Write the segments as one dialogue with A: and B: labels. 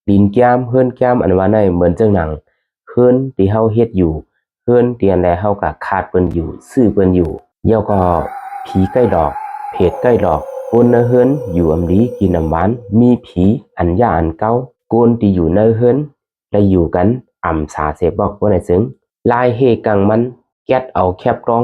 A: ลินแก้มเฮือนแก้มอันว่าในเหมือนจังหนังเฮือนที่เฮาเฮ็ดอยู่เฮือนที่อันแลเฮาก็ขาดเปิ้นอยู่ซื้อเปิ้นอยู่เดี๋ยวก็ผีใกล้ดอกเพจใกล้ดอกโกนในเฮือนอยู่อำดีกินน้ำหวานมีผีอันยาอันเก่าโกนที่อยู่ในเฮือนและอยู่กันอำสาเสบอกบ่ได้ซึ้งลายเฮกังมันแก๊ดเอาแคบร้อง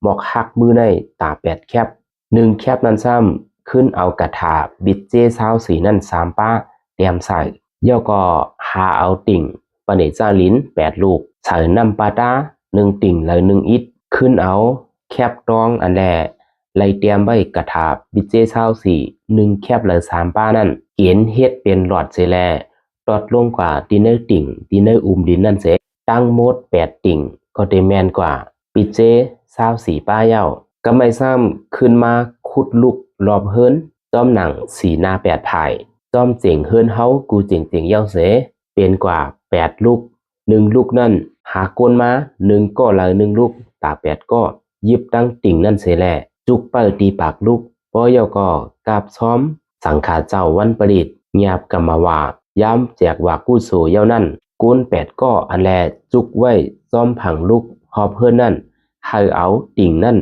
A: หมอกหักมือในตาแปดแคบ1แคบนั้นซ้ำขึ้นเอากระถาบิดเจ24นั่น3ป้าเตรียมใส่ย่อก็หาเอาติ่งปะเนจาลิ้น8ลูกใส่น้ำปลาตา1ติ่งและ1อิดขึ้นเอาแคบร้องอันแลไล่เตรียมไว้กระถาบิดเจ24 1แคบและ3ป้านั่นเกณฑ์เฮ็ดเป็นหลอดเสแลตอดลงกว่าดินเนอร์ติ่งดินเนอร์ดินนั่นเสตั้งหมด8ติ่งก็ได้แม่นกว่าปิดเจ24ป้าเย้าก็ไม่ซ้ำขึ้นมาขุดลุกรอบเฮิรนจอมหนังสีหน้า8ภายจอมเจ๋งเฮิรนเฮากูเจ๋งเจ๋งเย้าเสเป็นกว่า8ลูก1ลูกนั่นหาก้นมา1ก็ละ1ลูกตา8ก็ยิบตั้งติ่งนั่นเสแลจุกเปิดตีปากลูกปอยก็กราบซ้อมสังขาเจ้าวันประดิษฐ์เงียบกรรมว่าย้ำแจกว่ากู้โสเย้านั่นก้น8ก็อันแลจุกไว้ซ้อมผังลูกหอบเฮิรนนั่นให้เอาติ่งนั่น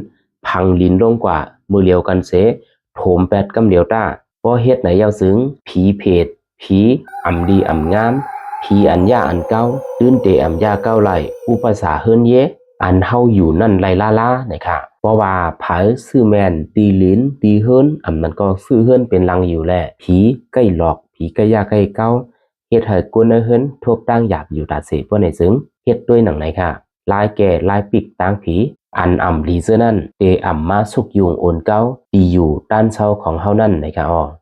A: พังลิ้นลงกว่ามือเลียวกันเสโถม8กำเหลียวต้าบ่เฮ็ดไหนเย้าซึ้งผีเพจผีอำดีอำงามผีอันยาอันเก่าตื่นเตอำยาเก่าไหลอุปสาเฮิรนเยอันเฮาอยู่นั่นไลลานะคะเพราะว่าไผซื้อแม่นตีลิ้นตีเฮิรนอำนั้นก็ซื้อเฮิรนเป็นลังอยู่แลผีใกล้หลอกผีใกล้ยาใกล้เก่าเฮ็ดให้กวนเฮิรนทบตั้งอยากอยู่ตาเสบ่ได้ซึ้งเฮ็ดด้วยหนังไหนค่ะลายแก่ลายปิกตางผีอันอ่ำลีเซอร์นั่นเตอ่ำมาสุกยุงโอนเก้าตีอยู่ด้านเช้าของเฮานั่นนะคะ